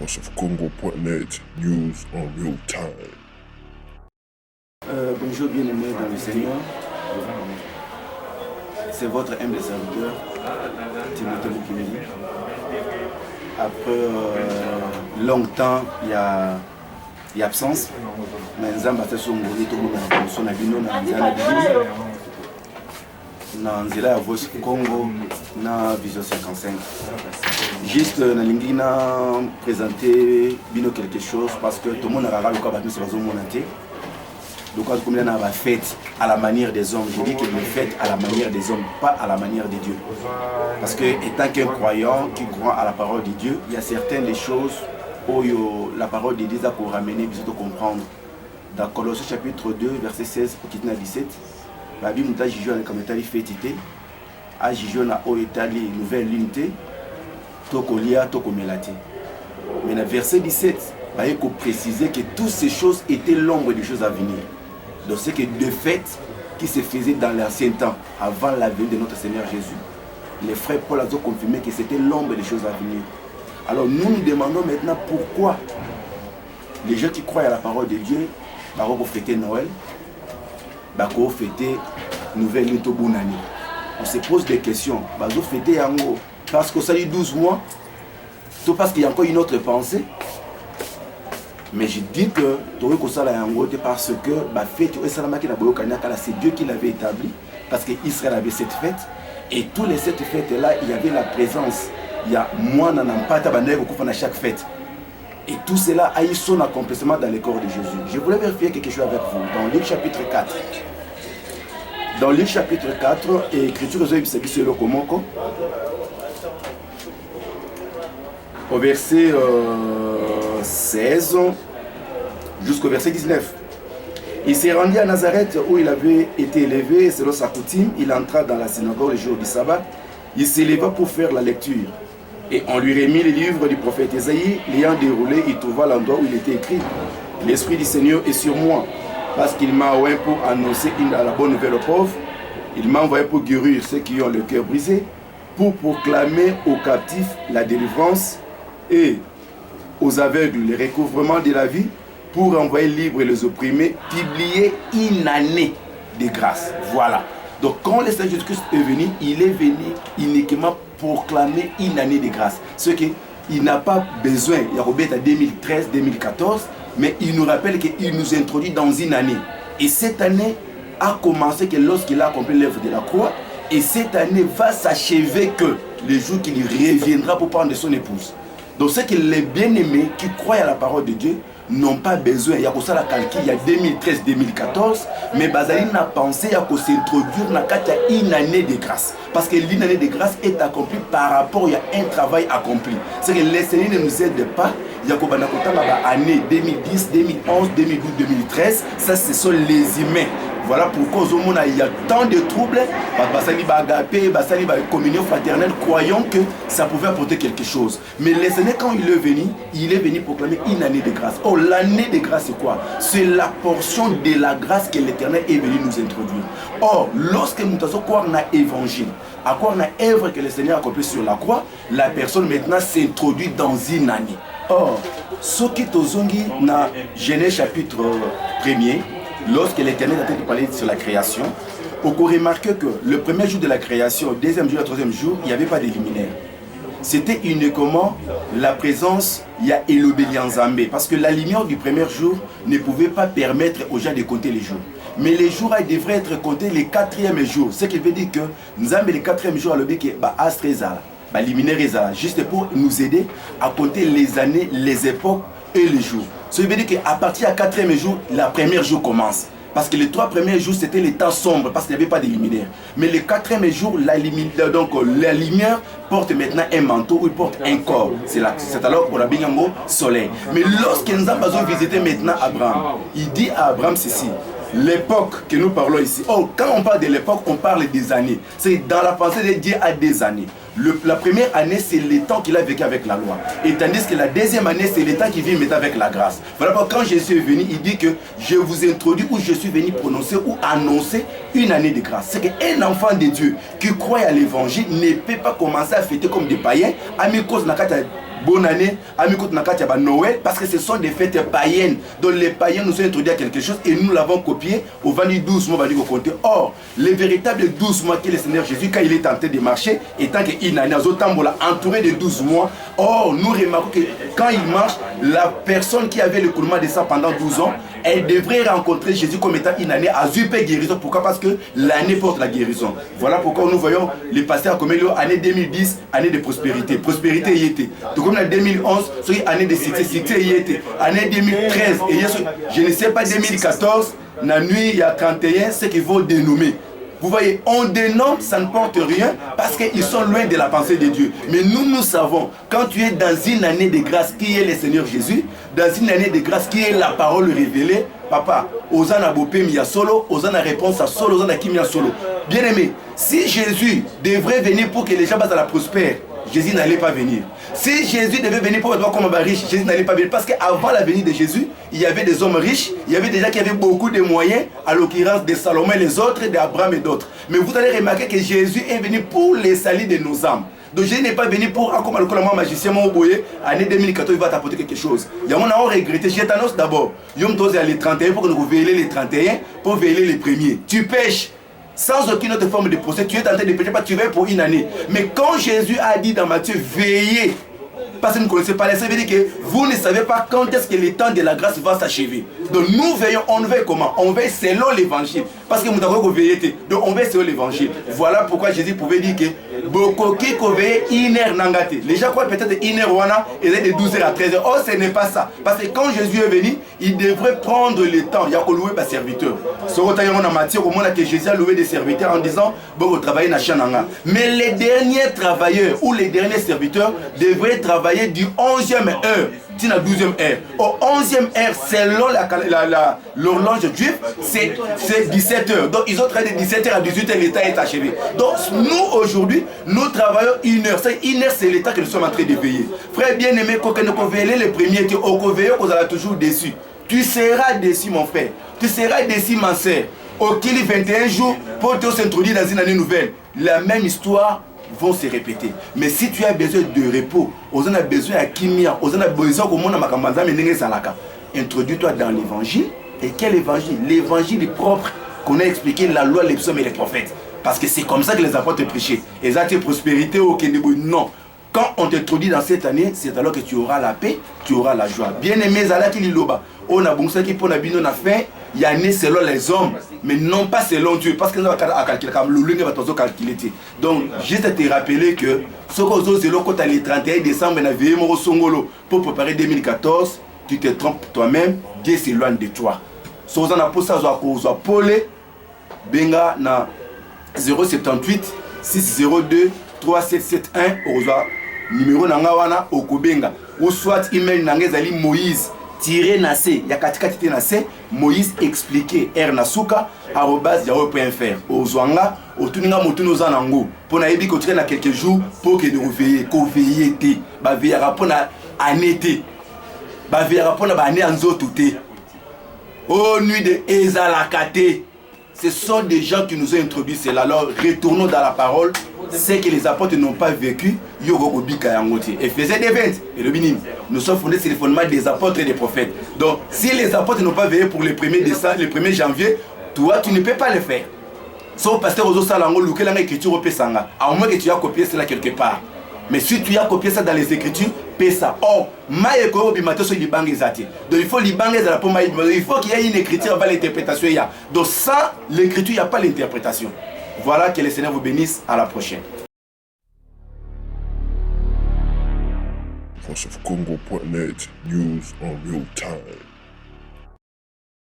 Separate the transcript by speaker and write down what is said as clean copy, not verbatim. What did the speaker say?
Speaker 1: voiceofcongo.net, news en real time.
Speaker 2: Bonjour bien-aimés dans le Seigneur. C'est votre humble serviteur, Timothée Mukimeli. Après longtemps, il y a absence. Mais nous avons fait la Voice Congo na Vision 55. Juste nalingi na présenter bino quelque chose parce que tout le monde a regardé le cas sur la zone monatée. Donc comme il y a une fête à la manière des hommes, je dis qu'il est fête à la manière des hommes, pas à la manière de Dieu. Parce que étant qu'un croyant qui croit à la parole de Dieu, il y a certaines choses où la parole de Dieu a pour ramener, pour comprendre. Dans Colossiens chapitre 2, verset 16 pour 17, la Bible nous a dit comme état fêtité, a dit na o étali nouvelle unité, tokolia tokomelate. Mais dans verset 17, il faut préciser que toutes ces choses étaient l'ombre des choses à venir. Donc c'est que de fait qui se faisait dans l'ancien temps, avant la venue de notre Seigneur Jésus, les frères Paul ont confirmé que c'était l'ombre des choses à venir. Alors nous nous demandons maintenant pourquoi les gens qui croient à la parole de Dieu, vont fêter Noël, vont fêter Nouvelle Année. On se pose des questions. Vont fêter Yango parce que ça y 12 mois, tout parce qu'il y a encore une autre pensée. Mais je dis que parce que c'est Dieu qui l'avait établi, parce qu'Israël avait cette fête, et tous les 7 fêtes-là, il y avait la présence. Il y a moi, à chaque fête. Et tout cela a eu son accomplissement dans le corps de Jésus. Je voulais vérifier quelque chose avec vous. Dans Luc chapitre 4. Dans Luc chapitre 4, et Écriture au verset 16 jusqu'au verset 19. Il s'est rendu à Nazareth où il avait été élevé, selon sa coutume, il entra dans la synagogue le jour du sabbat, il s'éleva pour faire la lecture. Et on lui remit les livres du prophète Ésaïe, l'ayant déroulé, il trouva l'endroit où il était écrit « L'Esprit du Seigneur est sur moi, parce qu'il m'a envoyé pour annoncer la bonne nouvelle aux pauvres, il m'a envoyé pour guérir ceux qui ont le cœur brisé, pour proclamer aux captifs la délivrance et aux aveugles le recouvrement de la vie, pour envoyer libres les opprimés, publier une année de grâce. » Voilà. Donc quand le Seigneur Jésus-Christ est venu, il est venu uniquement proclamer une année de grâce. Ce qu'il n'a pas besoin, il y a Robert à 2013-2014, mais il nous rappelle qu'il nous introduit dans une année. Et cette année a commencé que lorsqu'il a accompli l'œuvre de la croix, et cette année va s'achever que le jour qu'il reviendra pour prendre son épouse. Donc c'est que les bien-aimés qui croient à la parole de Dieu n'ont pas besoin, il y a que ça la calcul, il y a 2013-2014, mais Bazali n'a pensé à s'introduire dans une année de grâce. Parce que l'une année de grâce est accomplie par rapport à un travail accompli. C'est que les Seigneur ne nous aide pas, il y a que l'année 2010, 2011, 2012, 2013, ça ce sont les humains. Voilà pourquoi il y a tant de troubles, communion fraternelle, croyant que ça pouvait apporter quelque chose. Mais le Seigneur, quand il est venu proclamer une année de grâce. Oh, l'année de grâce, c'est quoi? C'est la portion de la grâce que l'Éternel est venu nous introduire. Or, lorsque nous avons quoi on a évangile, à quoi on a œuvre que le Seigneur a accompli sur la croix, la personne maintenant s'introduit dans une année. Or, ce qui est dans Genèse chapitre 1er, lorsque l'Éternel a été parlé sur la création, on peut remarquer que le premier jour de la création, le deuxième jour, le troisième jour, il n'y avait pas de luminaire. C'était uniquement la présence, il y a Elobélianzambé, parce que la lumière du premier jour ne pouvait pas permettre aux gens de compter les jours. Mais les jours devraient être comptés le 4e jour. Ce qui veut dire que nous avons le 4e jour à l'obéi astre ezala, luminaire ezala, juste pour nous aider à compter les années, les époques et les jours. Ça veut dire qu'à partir du 4e jour, la première jour commence. Parce que les 3 premiers jours, c'était les temps sombres, parce qu'il n'y avait pas de luminaire. Mais le 4e jour, la lumière porte maintenant un manteau ou il porte un corps. C'est alors qu'on a bien un mot soleil. Mais lorsque nous avons visité maintenant Abraham, il dit à Abraham ceci. L'époque que nous parlons ici, quand on parle de l'époque, on parle des années. C'est dans la pensée de Dieu à des années. La première année, c'est le temps qu'il a vécu avec la loi. Et tandis que la deuxième année, c'est le temps qu'il vit maintenant avec la grâce. Voilà pourquoi quand Jésus est venu, il dit que je vous introduis où je suis venu prononcer ou annoncer une année de grâce. C'est qu'un enfant de Dieu qui croit à l'évangile ne peut pas commencer à fêter comme des païens, à mes causes bonne année, Amikot Nakati Yaba Noël, parce que ce sont des fêtes païennes. Donc les païens nous ont introduit à quelque chose et nous l'avons copié au 12 mois, on va dire compter. Or, les véritables 12 mois que le Seigneur Jésus, quand il est tenté de marcher, étant qu'il a entouré de 12 mois, or, nous remarquons que quand il marche, la personne qui avait le coulement de sang pendant 12 ans, elle devrait rencontrer Jésus comme étant une année à super guérison. Pourquoi? Parce que l'année porte la guérison. Voilà pourquoi nous voyons les pasteurs comme l'année 2010, année de prospérité. Prospérité y était. Donc comme en 2011, c'est année de succès, succès y était. Année 2013, et je ne sais pas, 2014, la nuit, il y a 31, ce qu'ils vont dénommer. Vous voyez, on dénomme, ça ne porte rien parce qu'ils sont loin de la pensée de Dieu. Mais nous savons, quand tu es dans une année de grâce qui est le Seigneur Jésus, dans une année de grâce qui est la parole révélée, papa, Osana Bopé Mia Solo, Osana réponse à Solo, Osana Kimia Solo. Bien aimé, si Jésus devrait venir pour que les gens passent à la prospère, Jésus n'allait pas venir. Si Jésus devait venir pour être comme un riche, Jésus n'allait pas venir. Parce qu'avant la venue de Jésus, il y avait des hommes riches, il y avait des gens qui avaient beaucoup de moyens, à l'occurrence de Salomon et les autres, d'Abraham et d'autres. Mais vous allez remarquer que Jésus est venu pour les salir de nos âmes. Donc Jésus n'est pas venu pour, comme le magicien, mon boyer, année 2014, il va t'apporter quelque chose. Il y a mon a regretté. Je t'annonce d'abord, Yom Tov les 31 pour que nous veillions les 31, pour veiller les premiers. Tu pêches. Sans aucune autre forme de procès, tu es tenté de pécher, pas tu veilles pour une année. Mais quand Jésus a dit dans Matthieu, veillez, parce que vous ne connaissez pas, ça veut dire que vous ne savez pas quand est-ce que le temps de la grâce va s'achever. Donc nous veillons, on veille comment? On veille selon l'évangile. Parce que nous avons veillé, donc on veille selon l'évangile. Voilà pourquoi Jésus pouvait dire que beaucoup qui veillent une heure nangate. Les gens croient peut-être une heure wana et de 12h à 13h. Oh, ce n'est pas ça. Parce que quand Jésus est venu, il devrait prendre le temps. Il y a qu'à louer des serviteurs. Ce qu'on a matière au moment que Jésus a loué des serviteurs en disant bon, vous travaillez dans Chananga. Mais les derniers travailleurs ou les derniers serviteurs devraient travailler du 11e heure. La 12e heure. Au 11e heure, selon l'horloge juive, c'est 17h. Donc ils ont travaillé de 17h à 18h, l'état est achevé. Donc nous aujourd'hui, nous travaillons une heure. C'est une heure, c'est l'état que nous sommes en train de veiller. Frère bien-aimé, quand nous veillons les premiers, au veillons, qu'on sera toujours déçu. Tu seras déçu, mon frère. Tu seras déçu, ma soeur. Au qu'il 21 jours, pour te s'introduire dans une année nouvelle. La même histoire vont se répéter. Mais si tu as besoin de repos, on a besoin de kimia, on a besoin de introduis-toi dans l'évangile. Et quel évangile? L'évangile propre qu'on a expliqué, la loi, les psaumes et les prophètes. Parce que c'est comme ça que les apôtres prêchaient. Et ça, c'est prospérité au Kénéboui. Non. Quand on t'introduit dans cette année, c'est alors que tu auras la paix, tu auras la joie. Bien aimé, Zala qui liloba. On a bon ça qui pour la bino na fin, il y a né selon les hommes, mais non pas selon Dieu. Parce que nous avons calculé comme le lune va toujours calculer. Donc, juste te rappeler que ce qu'on a fait le 31 décembre, on a veillé au Songolo pour préparer 2014, tu te trompes toi-même, Dieu s'éloigne de toi. Si on a pour ça, on a polé, benga na 078 602 3771, on a numéro nangawana okobenga ou soit email nangezali Moïse tiré-nacé, ya katikati nacé, Moïse expliqué @yahoo.fr. Ozwanga, otuninga motuno zanango. Pour na yebi ko na quelques jours pour que nous veiller, ko veiller té. Ba veiller rapona anété. Ba veiller rapona ba né anzoto té. Oh nuit de Ezalakate. Ce sont des gens qui nous ont introduit cela. Alors retournons dans la parole. C'est que les apôtres n'ont pas vécu. Et faisaient des ventes. Et le minimum. Nous sommes fondés sur le fondement des apôtres et des prophètes. Donc, si les apôtres n'ont pas veillé pour le 1er décembre, le 1er janvier, toi, tu ne peux pas le faire. Sauf pasteur Ozo Salango, Luke écriture au Pesanga. À moins que tu as copié cela quelque part. Mais si tu as copié ça dans les écritures, paie ça. Or, donc il faut qu'il y ait une écriture avant l'interprétation. Donc sans l'écriture, il n'y a pas l'interprétation. Voilà, que le Seigneur vous bénisse. À la prochaine.
Speaker 1: VoiceOfCongo.net, news on real time.